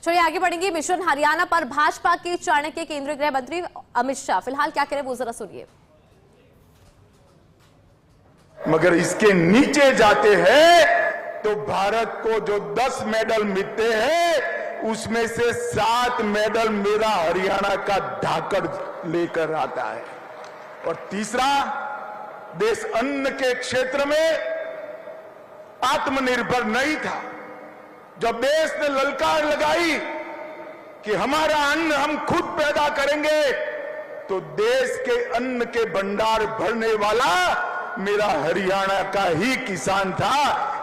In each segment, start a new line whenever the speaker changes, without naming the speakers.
चलिए आगे बढ़ेंगे। मिशन हरियाणा पर भाजपा के चाणक्य केंद्रीय गृह मंत्री अमित शाह फिलहाल क्या करें वो जरा सुनिए।
मगर इसके नीचे जाते हैं तो भारत को जो 10 मेडल मिलते हैं उसमें से 7 मेडल मेरा हरियाणा का धाकड़ लेकर आता है। और तीसरा, देश अन्न के क्षेत्र में आत्मनिर्भर नहीं था। जब देश ने ललकार लगाई कि हमारा अन्न हम खुद पैदा करेंगे, तो देश के अन्न के भंडार भरने वाला मेरा हरियाणा का ही किसान था।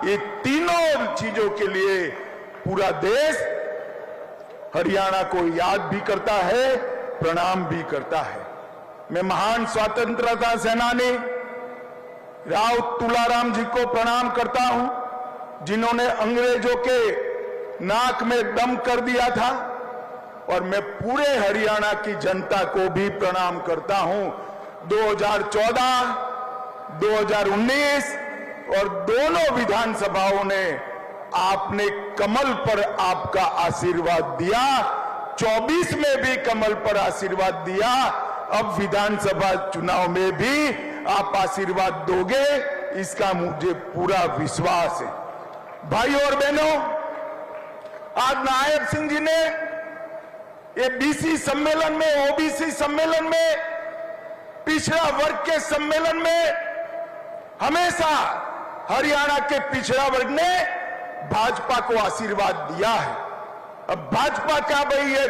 ये तीनों चीजों के लिए पूरा देश हरियाणा को याद भी करता है, प्रणाम भी करता है। मैं महान स्वतंत्रता सेनानी राव तुलाराम जी को प्रणाम करता हूं, जिन्होंने अंग्रेजों के नाक में दम कर दिया था। और मैं पूरे हरियाणा की जनता को भी प्रणाम करता हूं। 2014, 2019 और दोनों विधानसभाओं ने आपने कमल पर आपका आशीर्वाद दिया, 24 में भी कमल पर आशीर्वाद दिया। अब विधानसभा चुनाव में भी आप आशीर्वाद दोगे, इसका मुझे पूरा विश्वास है। भाई और बहनों, आज नायब सिंह जी ने ये बीसी सम्मेलन में, ओबीसी सम्मेलन में, पिछड़ा वर्ग के सम्मेलन में हमेशा हरियाणा के पिछड़ा वर्ग ने भाजपा को आशीर्वाद दिया है। अब भाजपा का भाई ये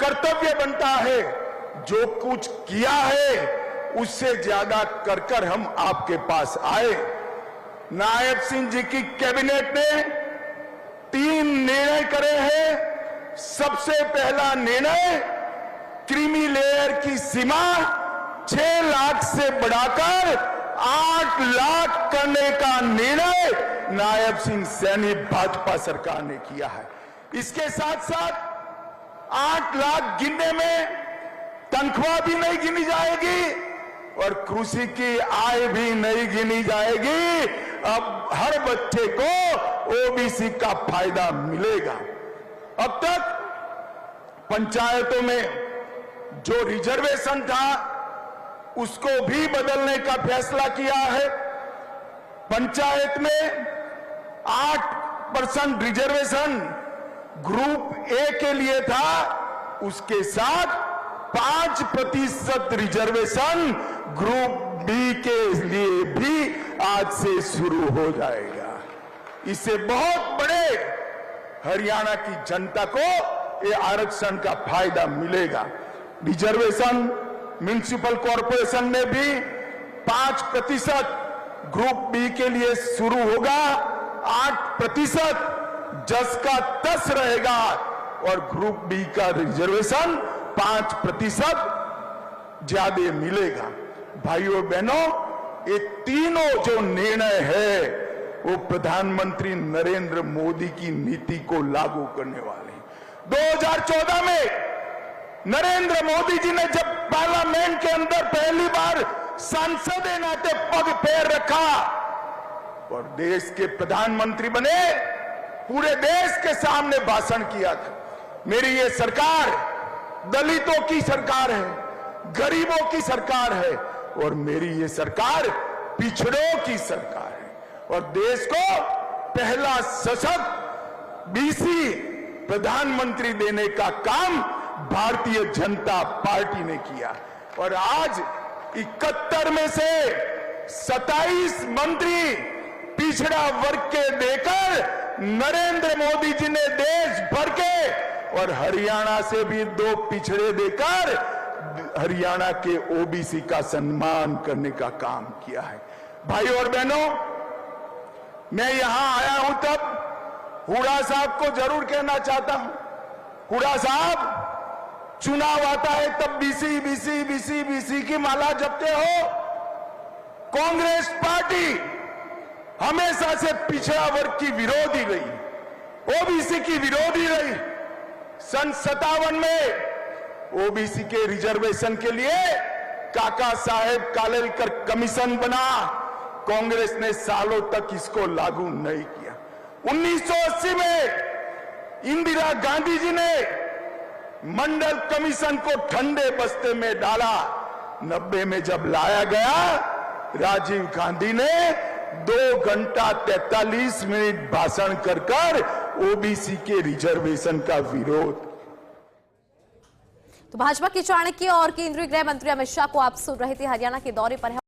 कर्तव्य बनता है, जो कुछ किया है उससे ज्यादा कर हम आपके पास आए। नायब सिंह जी की कैबिनेट ने 3 निर्णय करे हैं। सबसे पहला निर्णय, क्रीमी लेयर की सीमा 6 लाख से बढ़ाकर 8 लाख करने का निर्णय नायब सिंह सैनी भाजपा सरकार ने किया है। इसके साथ साथ 8 लाख गिनने में तनख्वाह भी नहीं गिनी जाएगी और कृषि की आय भी नहीं गिनी जाएगी। अब हर बच्चे को ओबीसी का फायदा मिलेगा। अब तक पंचायतों में जो रिजर्वेशन था उसको भी बदलने का फैसला किया है। पंचायत में 8% रिजर्वेशन ग्रुप ए के लिए था, उसके साथ 5% रिजर्वेशन ग्रुप बी के लिए भी आज से शुरू हो जाएगा। इससे बहुत बड़े हरियाणा की जनता को ये आरक्षण का फायदा मिलेगा। रिजर्वेशन म्युनिसिपल कॉरपोरेशन में भी 5% ग्रुप बी के लिए शुरू होगा, 8% जस का तस रहेगा और ग्रुप बी का रिजर्वेशन 5% ज्यादा मिलेगा। भाइयों बहनों, ये तीनों जो निर्णय है वो प्रधानमंत्री नरेंद्र मोदी की नीति को लागू करने वाले हैं। 2014 में नरेंद्र मोदी जी ने जब पार्लियामेंट के अंदर पहली बार सांसद के नाते पग पैर रखा और देश के प्रधानमंत्री बने, पूरे देश के सामने भाषण किया था, मेरी ये सरकार दलितों की सरकार है, गरीबों की सरकार है और मेरी ये सरकार पिछड़ों की सरकार है। और देश को पहला सशक्त बीसी प्रधानमंत्री देने का काम भारतीय जनता पार्टी ने किया। और आज 71 में से 27 मंत्री पिछड़ा वर्ग के देकर नरेंद्र मोदी जी ने देश भर के, और हरियाणा से भी 2 पिछड़े देकर हरियाणा के ओबीसी का सम्मान करने का काम किया है। भाई और बहनों, मैं यहां आया हूं तब हुड्डा साहब को जरूर कहना चाहता हूं, हुड्डा साहब, चुनाव आता है तब बीसी बीसी बीसी बीसी की माला जपते हो। कांग्रेस पार्टी हमेशा से पिछड़ा वर्ग की विरोधी रही, ओबीसी की विरोधी रही। सन 57 में ओबीसी के रिजर्वेशन के लिए काका साहेब कालेलकर कमीशन बना, कांग्रेस ने सालों तक इसको लागू नहीं किया। 1980 में इंदिरा गांधी जी ने मंडल कमीशन को ठंडे बस्ते में डाला। 90 में जब लाया गया, राजीव गांधी ने 2 घंटा 43 मिनट भाषण कर ओबीसी के रिजर्वेशन का विरोध।
तो भाजपा के चाणक्य और केंद्रीय गृह मंत्री अमित शाह को आप सुन रहे थे, हरियाणा के दौरे पर है।